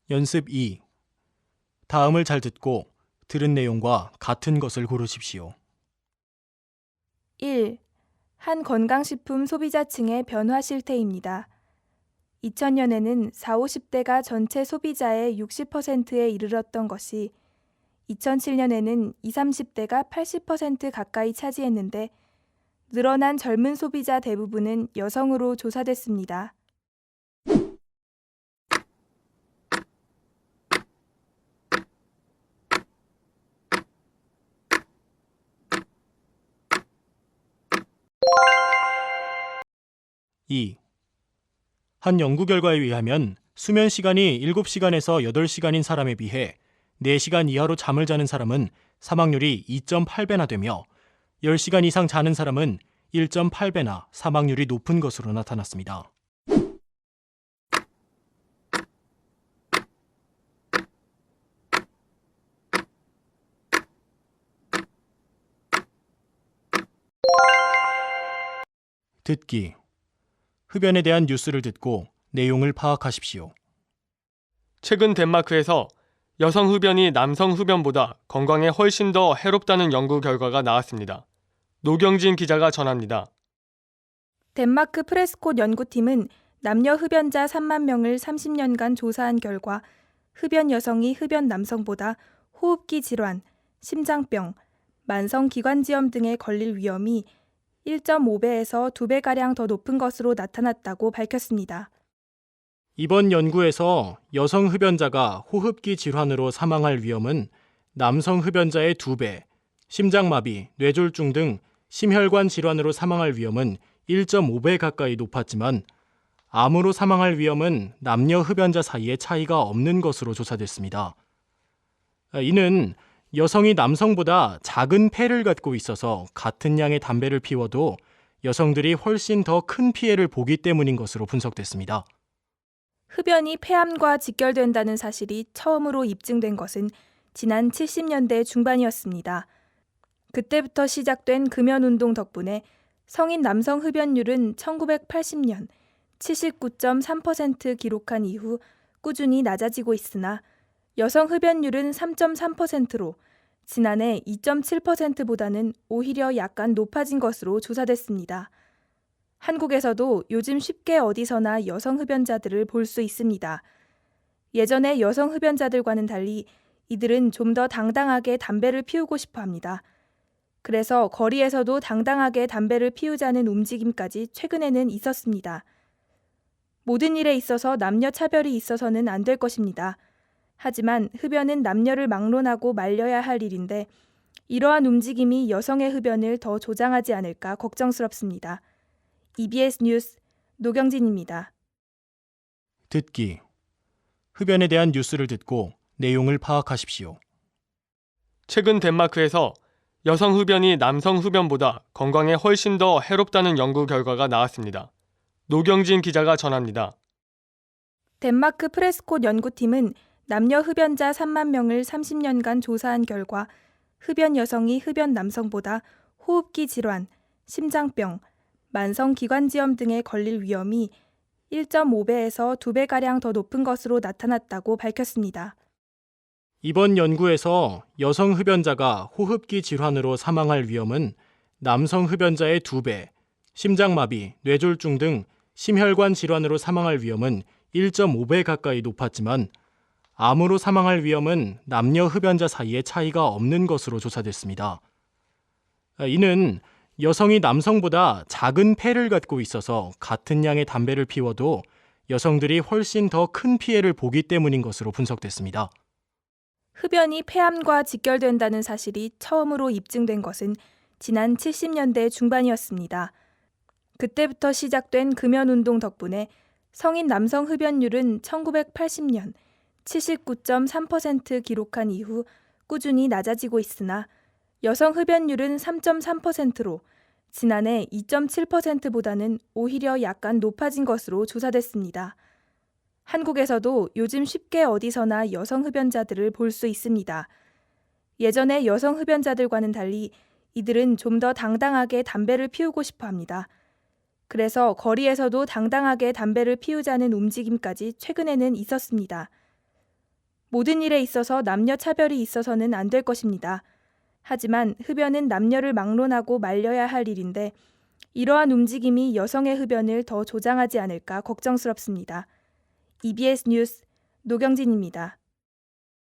연습 2. 다음을 잘 듣고 들은 내용과 같은 것을 고르십시오. 1. 한 건강식품 소비자층의 변화 실태입니다. 2000년에는 40, 50대가 전체 소비자의 60%에 이르렀던 것이 2007년에는 20, 30대가 80% 가까이 차지했는데 늘어난 젊은 소비자 대부분은 여성으로 조사됐습니다. 2. 한 연구 결과에 의하면 수면 시간이 7시간에서 8시간인 사람에 비해 4시간 이하로 잠을 자는 사람은 사망률이 2.8배나 되며 10시간 이상 자는 사람은 1.8배나 사망률이 높은 것으로 나타났습니다. 듣기. 흡연에 대한 뉴스를 듣고 내용을 파악하십시오. 최근 덴마크에서 여성 흡연이 남성 흡연보다 건강에 훨씬 더 해롭다는 연구 결과가 나왔습니다. 노경진 기자가 전합니다. 덴마크 프레스콧 연구팀은 남녀 흡연자 3만 명을 30년간 조사한 결과 흡연 여성이 흡연 남성보다 호흡기 질환, 심장병, 만성기관지염 등에 걸릴 위험이 1.5배에서 2배가량 더 높은 것으로 나타났다고 밝혔습니다. 이번 연구에서 여성 흡연자가 호흡기 질환으로 사망할 위험은 남성 흡연자의 2배, 심장마비, 뇌졸중 등 심혈관 질환으로 사망할 위험은 1.5배 가까이 높았지만 암으로 사망할 위험은 남녀 흡연자 사이에 차이가 없는 것으로 조사됐습니다. 이는 여성이 남성보다 작은 폐를 갖고 있어서 같은 양의 담배를 피워도 여성들이 훨씬 더 큰 피해를 보기 때문인 것으로 분석됐습니다. 흡연이 폐암과 직결된다는 사실이 처음으로 입증된 것은 지난 70년대 중반이었습니다. 그때부터 시작된 금연운동 덕분에 성인 남성 흡연율은 1980년 79.3% 기록한 이후 꾸준히 낮아지고 있으나 여성 흡연율은 3.3%로 지난해 2.7%보다는 오히려 약간 높아진 것으로 조사됐습니다. 한국에서도 요즘 쉽게 어디서나 여성 흡연자들을 볼 수 있습니다. 예전의 여성 흡연자들과는 달리 이들은 좀 더 당당하게 담배를 피우고 싶어 합니다. 그래서 거리에서도 당당하게 담배를 피우자는 움직임까지 최근에는 있었습니다. 모든 일에 있어서 남녀 차별이 있어서는 안 될 것입니다. 하지만 흡연은 남녀를 막론하고 말려야 할 일인데 이러한 움직임이 여성의 흡연을 더 조장하지 않을까 걱정스럽습니다. EBS 뉴스 노경진입니다. 듣기. 흡연에 대한 뉴스를 듣고 내용을 파악하십시오. 최근 덴마크에서 여성 흡연이 남성 흡연보다 건강에 훨씬 더 해롭다는 연구 결과가 나왔습니다. 노경진 기자가 전합니다. 덴마크 프레스콧 연구팀은 남녀 흡연자 3만 명을 30년간 조사한 결과 흡연 여성이 흡연 남성보다 호흡기 질환, 심장병, 만성기관지염 등에 걸릴 위험이 1.5배에서 2배가량 더 높은 것으로 나타났다고 밝혔습니다. 이번 연구에서 여성 흡연자가 호흡기 질환으로 사망할 위험은 남성 흡연자의 2배, 심장마비, 뇌졸중 등 심혈관 질환으로 사망할 위험은 1.5배 가까이 높았지만 암으로 사망할 위험은 남녀 흡연자 사이에 차이가 없는 것으로 조사됐습니다. 이는 여성이 남성보다 작은 폐를 갖고 있어서 같은 양의 담배를 피워도 여성들이 훨씬 더 큰 피해를 보기 때문인 것으로 분석됐습니다. 흡연이 폐암과 직결된다는 사실이 처음으로 입증된 것은 지난 70년대 중반이었습니다. 그때부터 시작된 금연운동 덕분에 성인 남성 흡연율은 1980년 79.3% 기록한 이후 꾸준히 낮아지고 있으나 여성 흡연율은 3.3%로 지난해 2.7%보다는 오히려 약간 높아진 것으로 조사됐습니다. 한국에서도 요즘 쉽게 어디서나 여성 흡연자들을 볼 수 있습니다. 예전의 여성 흡연자들과는 달리 이들은 좀 더 당당하게 담배를 피우고 싶어 합니다. 그래서 거리에서도 당당하게 담배를 피우자는 움직임까지 최근에는 있었습니다. 모든 일에 있어서 남녀 차별이 있어서는 안 될 것입니다. 하지만 흡연은 남녀를 막론하고 말려야 할 일인데 이러한 움직임이 여성의 흡연을 더 조장하지 않을까 걱정스럽습니다. EBS 뉴스 노경진입니다.